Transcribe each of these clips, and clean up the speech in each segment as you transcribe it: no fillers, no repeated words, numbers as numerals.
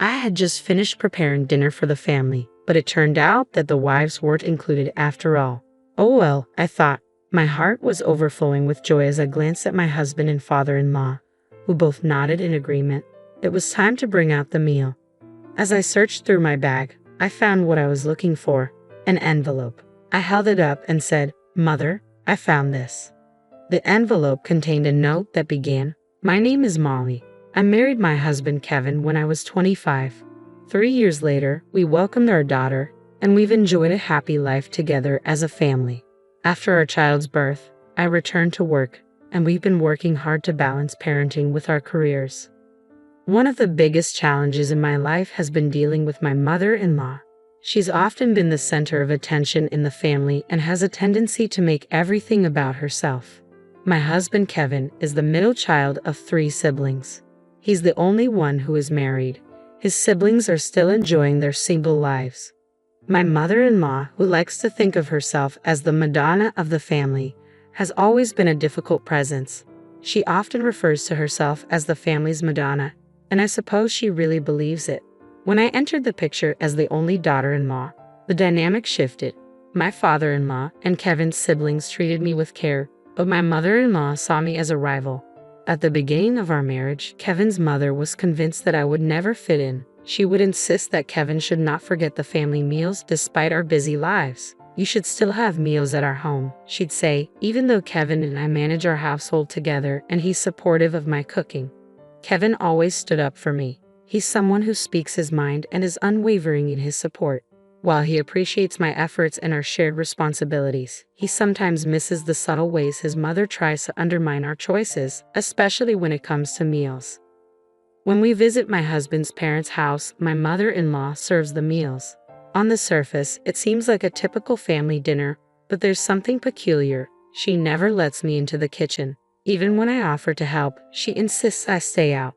I had just finished preparing dinner for the family, but it turned out that the wives weren't included after all. Oh well, I thought. My heart was overflowing with joy as I glanced at my husband and father-in-law, who both nodded in agreement. It was time to bring out the meal. As I searched through my bag, I found what I was looking for, an envelope. I held it up and said, "Mother, I found this." The envelope contained a note that began, "My name is Molly. I married my husband Kevin when I was 25. 3 years later, we welcomed our daughter, and we've enjoyed a happy life together as a family. After our child's birth, I returned to work, and we've been working hard to balance parenting with our careers. One of the biggest challenges in my life has been dealing with my mother-in-law. She's often been the center of attention in the family and has a tendency to make everything about herself. My husband Kevin is the middle child of 3 siblings. He's the only one who is married. His siblings are still enjoying their single lives. My mother-in-law, who likes to think of herself as the Madonna of the family, has always been a difficult presence. She often refers to herself as the family's Madonna, and I suppose she really believes it. When I entered the picture as the only daughter-in-law, the dynamic shifted. My father-in-law and Kevin's siblings treated me with care, but my mother-in-law saw me as a rival. At the beginning of our marriage, Kevin's mother was convinced that I would never fit in. She would insist that Kevin should not forget the family meals despite our busy lives. "You should still have meals at our home," she'd say, even though Kevin and I manage our household together and he's supportive of my cooking. Kevin always stood up for me. He's someone who speaks his mind and is unwavering in his support. While he appreciates my efforts and our shared responsibilities, he sometimes misses the subtle ways his mother tries to undermine our choices, especially when it comes to meals. When we visit my husband's parents' house, my mother-in-law serves the meals. On the surface, it seems like a typical family dinner, but there's something peculiar. She never lets me into the kitchen. Even when I offer to help, she insists I stay out.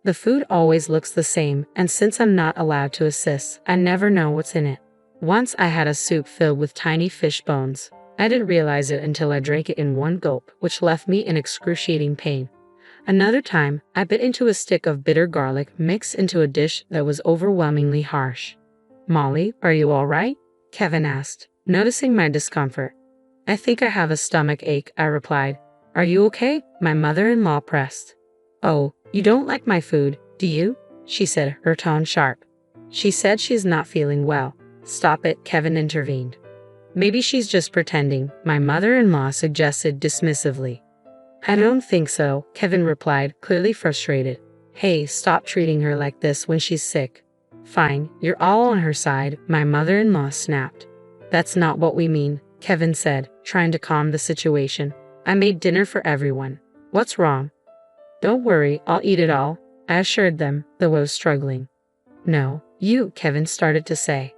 The food always looks the same, and since I'm not allowed to assist, I never know what's in it. Once I had a soup filled with tiny fish bones. I didn't realize it until I drank it in one gulp, which left me in excruciating pain. Another time, I bit into a stick of bitter garlic mixed into a dish that was overwhelmingly harsh. "Molly, are you all right?" Kevin asked, noticing my discomfort. "I think I have a stomach ache," I replied. "Are you okay?" my mother-in-law pressed. "Oh, you don't like my food, do you?" she said, her tone sharp. "She said she's not feeling well." "Stop it," Kevin intervened. "Maybe she's just pretending," my mother-in-law suggested dismissively. "I don't think so," Kevin replied, clearly frustrated. "Hey, stop treating her like this when she's sick." "Fine, you're all on her side," my mother-in-law snapped. "That's not what we mean," Kevin said, trying to calm the situation. "I made dinner for everyone. What's wrong?" "Don't worry, I'll eat it all," I assured them, though I was struggling. "No, you," Kevin started to say.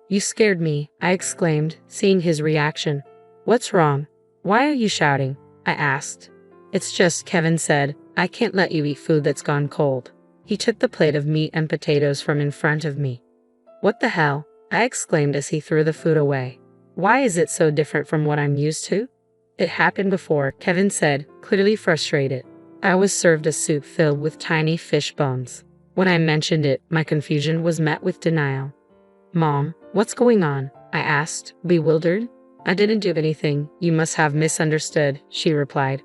"You scared me," I exclaimed, seeing his reaction. "What's wrong? Why are you shouting?" I asked. "It's just," Kevin said, "I can't let you eat food that's gone cold." He took the plate of meat and potatoes from in front of me. "What the hell?" I exclaimed as he threw the food away. "Why is it so different from what I'm used to?" "It happened before," Kevin said, clearly frustrated. I was served a soup filled with tiny fish bones. When I mentioned it, my confusion was met with denial. "Mom, what's going on?" I asked, bewildered. "I didn't do anything. You must have misunderstood," she replied.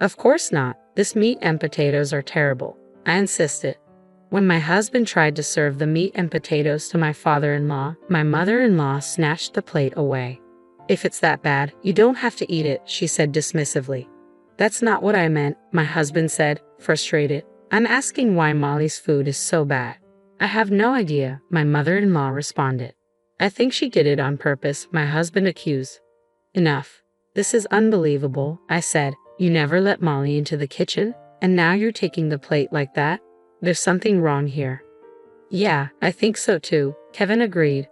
"Of course not. This meat and potatoes are terrible," I insisted. When my husband tried to serve the meat and potatoes to my father-in-law, my mother-in-law snatched the plate away. "If it's that bad, you don't have to eat it," she said dismissively. "That's not what I meant," my husband said, frustrated. "I'm asking why Molly's food is so bad." "I have no idea," my mother-in-law responded. "I think she did it on purpose," my husband accused. "Enough. This is unbelievable," I said. "You never let Molly into the kitchen, and now you're taking the plate like that? There's something wrong here." "Yeah, I think so too," Kevin agreed.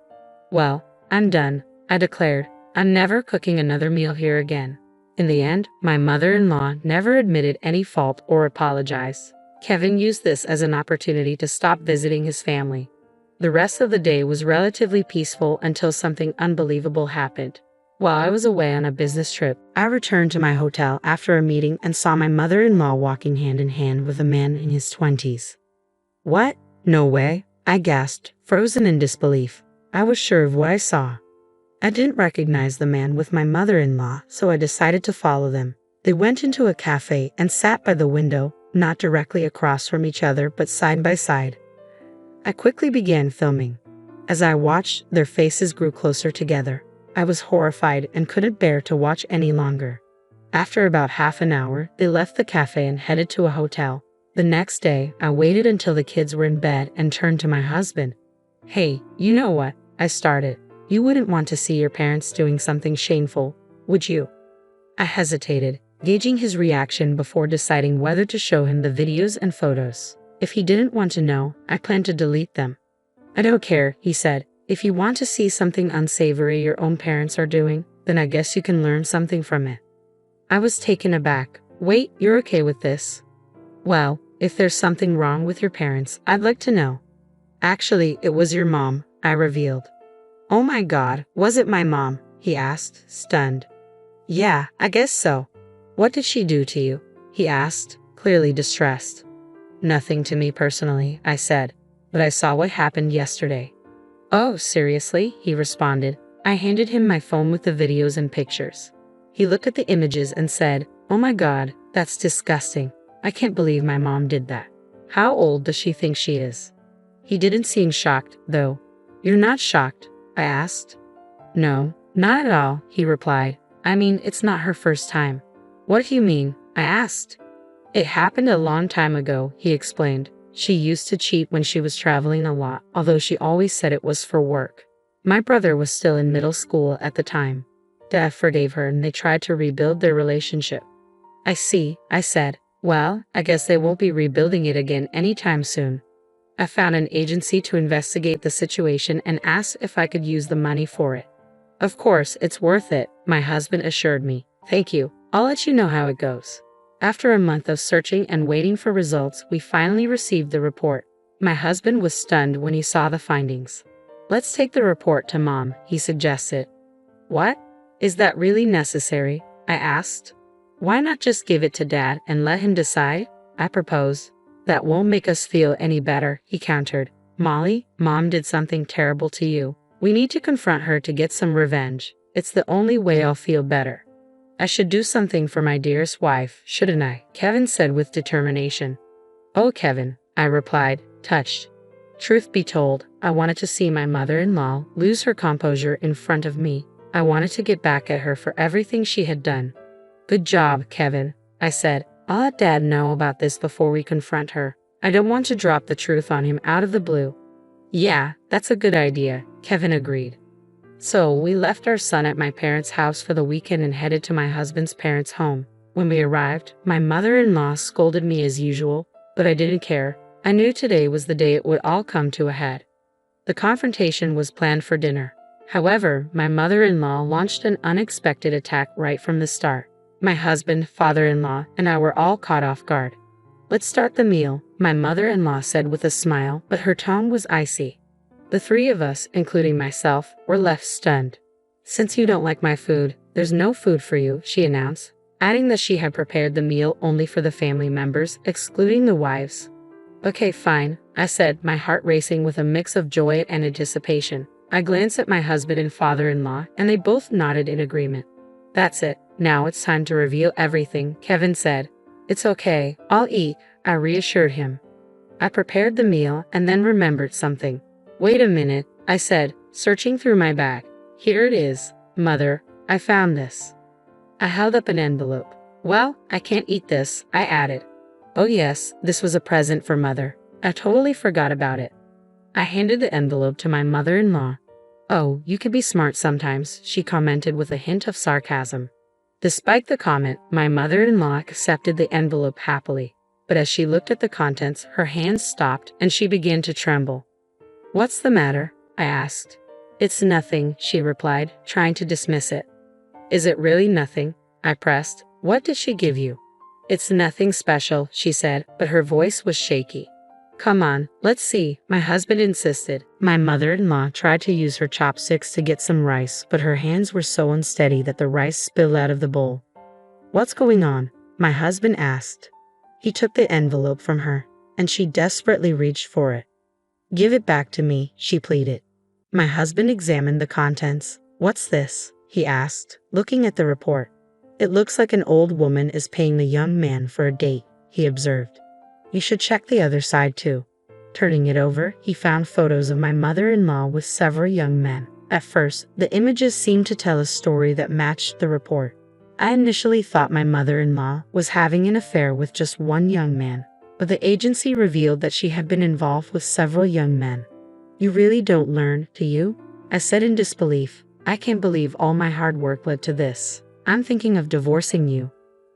"Well, I'm done," I declared. "I'm never cooking another meal here again." In the end, my mother-in-law never admitted any fault or apologized. Kevin used this as an opportunity to stop visiting his family. The rest of the day was relatively peaceful until something unbelievable happened. While I was away on a business trip, I returned to my hotel after a meeting and saw my mother-in-law walking hand in hand with a man in his 20s. "What? No way," I gasped, frozen in disbelief. I was sure of what I saw. I didn't recognize the man with my mother-in-law, so I decided to follow them. They went into a cafe and sat by the window, not directly across from each other but side by side. I quickly began filming. As I watched, their faces grew closer together. I was horrified and couldn't bear to watch any longer. After about half an hour, they left the cafe and headed to a hotel. The next day, I waited until the kids were in bed and turned to my husband. "Hey, you know what?" I started. "You wouldn't want to see your parents doing something shameful, would you?" I hesitated, gauging his reaction before deciding whether to show him the videos and photos. If he didn't want to know, I planned to delete them. "I don't care," he said. "If you want to see something unsavory your own parents are doing, then I guess you can learn something from it." I was taken aback. "Wait, you're okay with this?" "Well, if there's something wrong with your parents, I'd like to know." "Actually, it was your mom," I revealed. "Oh my God, was it my mom?" he asked, stunned. "Yeah, I guess so." "What did she do to you?" he asked, clearly distressed. "Nothing to me personally," I said, "but I saw what happened yesterday." "Oh, seriously?" he responded. I handed him my phone with the videos and pictures. He looked at the images and said, "Oh my God, that's disgusting. I can't believe my mom did that. How old does she think she is?" He didn't seem shocked, though. "You're not shocked?" I asked. "No, not at all," he replied. "I mean, it's not her first time." "What do you mean?" I asked. "It happened a long time ago," he explained. "She used to cheat when she was traveling a lot, although she always said it was for work. My brother was still in middle school at the time. Dad forgave her and they tried to rebuild their relationship." "I see," I said. "Well, I guess they won't be rebuilding it again anytime soon." I found an agency to investigate the situation and asked if I could use the money for it. "Of course, it's worth it," my husband assured me. "Thank you. I'll let you know how it goes." After a month of searching and waiting for results, we finally received the report. My husband was stunned when he saw the findings. "Let's take the report to Mom," he suggested. "What? Is that really necessary?" I asked. "Why not just give it to Dad and let him decide?" I proposed. "That won't make us feel any better," he countered. "Molly, Mom did something terrible to you. We need to confront her to get some revenge. It's the only way I'll feel better." "I should do something for my dearest wife, shouldn't I?" Kevin said with determination. "Oh, Kevin," I replied, touched. Truth be told, I wanted to see my mother-in-law lose her composure in front of me. I wanted to get back at her for everything she had done. "Good job, Kevin," I said. "I'll let Dad know about this before we confront her. I don't want to drop the truth on him out of the blue." "Yeah, that's a good idea," Kevin agreed. So we left our son at my parents' house for the weekend and headed to my husband's parents' home. When we arrived, my mother-in-law scolded me as usual, but I didn't care. I knew today was the day it would all come to a head. The confrontation was planned for dinner. However, my mother-in-law launched an unexpected attack right from the start. My husband, father-in-law, and I were all caught off guard. "Let's start the meal," my mother-in-law said with a smile, but her tone was icy. The three of us, including myself, were left stunned. "Since you don't like my food, there's no food for you," she announced, adding that she had prepared the meal only for the family members, excluding the wives. "Okay, fine," I said, my heart racing with a mix of joy and anticipation. I glanced at my husband and father-in-law, and they both nodded in agreement. "That's it. Now it's time to reveal everything," Kevin said. "It's okay. I'll eat," I reassured him. I prepared the meal and then remembered something. "Wait a minute," I said, searching through my bag. "Here it is, Mother. I found this." I held up an envelope. "Well, I can't eat this," I added. "Oh yes, this was a present for Mother. I totally forgot about it." I handed the envelope to my mother-in-law. "Oh, you can be smart sometimes," she commented with a hint of sarcasm. Despite the comment, my mother-in-law accepted the envelope happily. But as she looked at the contents, her hands stopped and she began to tremble. "What's the matter?" I asked. "It's nothing," she replied, trying to dismiss it. "Is it really nothing?" I pressed. "What did she give you?" "It's nothing special," she said, but her voice was shaky. "Come on, let's see," my husband insisted. My mother-in-law tried to use her chopsticks to get some rice, but her hands were so unsteady that the rice spilled out of the bowl. "What's going on?" my husband asked. He took the envelope from her, and she desperately reached for it. Give it back to me, she pleaded. My husband examined the contents. What's this? He asked, looking at the report. It looks like an old woman is paying the young man for a date, he observed. You should check the other side too. Turning it over, he found photos of my mother-in-law with several young men. At first, the images seemed to tell a story that matched the report. I initially thought my mother-in-law was having an affair with just one young man, but the agency revealed that she had been involved with several young men. You really don't learn, do you? I said in disbelief. I can't believe all my hard work led to this. I'm thinking of divorcing you.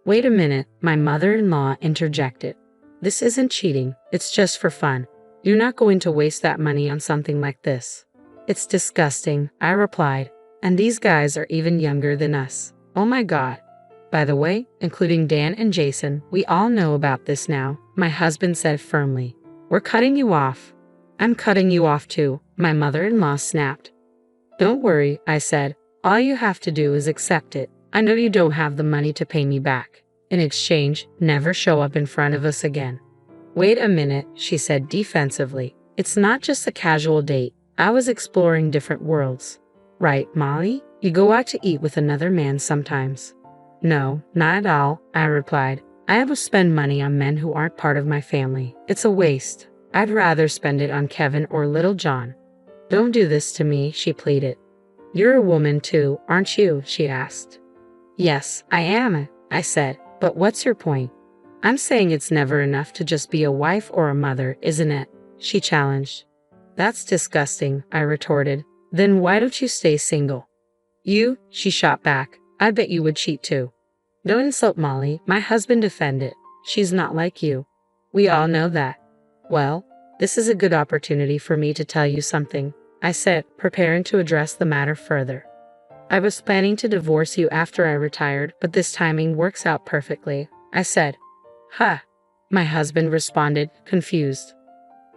Wait a minute, my mother-in-law interjected. This isn't cheating, it's just for fun. You're not going to waste that money on something like this. It's disgusting, I replied. And these guys are even younger than us. Oh my God. By the way, including Dan and Jason, we all know about this now, my husband said firmly. We're cutting you off. I'm cutting you off too, my mother-in-law snapped. Don't worry, I said. All you have to do is accept it. I know you don't have the money to pay me back. In exchange, never show up in front of us again. Wait a minute, she said defensively. It's not just a casual date. I was exploring different worlds. Right, Molly? You go out to eat with another man sometimes. No, not at all, I replied. I never spend money on men who aren't part of my family. It's a waste. I'd rather spend it on Kevin or Little John. Don't do this to me, she pleaded. You're a woman too, aren't you? She asked. Yes, I am, I said. But what's your point? I'm saying it's never enough to just be a wife or a mother, isn't it? She challenged. That's disgusting, I retorted. Then why don't you stay single? You, she shot back. I bet you would cheat too. Don't insult Molly, my husband defended. She's not like you. We all know that. Well, this is a good opportunity for me to tell you something, I said, preparing to address the matter further. I was planning to divorce you after I retired, but this timing works out perfectly, I said. Ha! My husband responded, confused.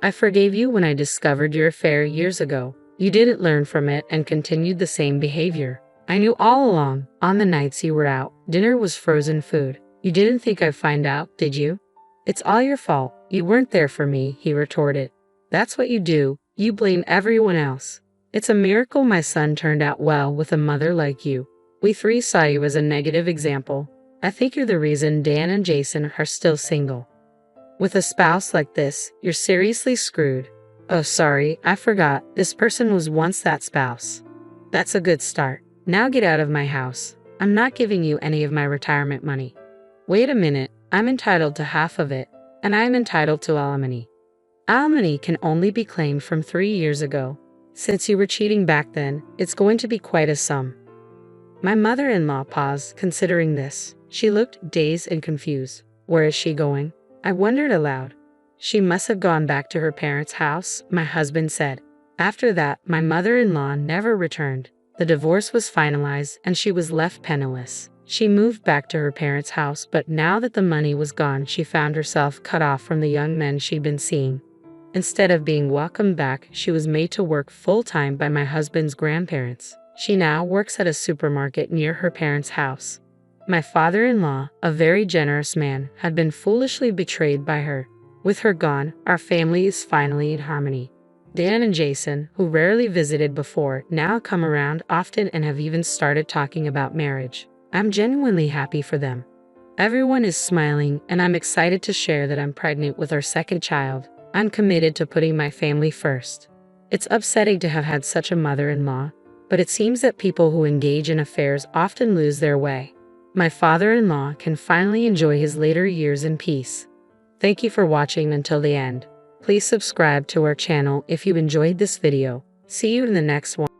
I forgave you when I discovered your affair years ago. You didn't learn from it and continued the same behavior. I knew all along, on the nights you were out, dinner was frozen food. You didn't think I'd find out, did you? It's all your fault. You weren't there for me, he retorted. That's what you do. You blame everyone else. It's a miracle my son turned out well with a mother like you. We three saw you as a negative example. I think you're the reason Dan and Jason are still single. With a spouse like this, you're seriously screwed. Oh, sorry, I forgot. This person was once that spouse. That's a good start. Now get out of my house. I'm not giving you any of my retirement money. Wait a minute, I'm entitled to half of it, and I'm entitled to alimony. Alimony can only be claimed from 3 years ago. Since you were cheating back then, it's going to be quite a sum. My mother-in-law paused, considering this. She looked dazed and confused. Where is she going? I wondered aloud. She must have gone back to her parents' house, my husband said. After that, my mother-in-law never returned. The divorce was finalized and she was left penniless. She moved back to her parents' house, but now that the money was gone, she found herself cut off from the young men she'd been seeing. Instead of being welcomed back, she was made to work full-time by my husband's grandparents. She now works at a supermarket near her parents' house. My father-in-law, a very generous man, had been foolishly betrayed by her. With her gone, our family is finally in harmony. Dan and Jason, who rarely visited before, now come around often and have even started talking about marriage. I'm genuinely happy for them. Everyone is smiling, and I'm excited to share that I'm pregnant with our second child. I'm committed to putting my family first. It's upsetting to have had such a mother-in-law, but it seems that people who engage in affairs often lose their way. My father-in-law can finally enjoy his later years in peace. Thank you for watching until the end. Please subscribe to our channel if you enjoyed this video. See you in the next one.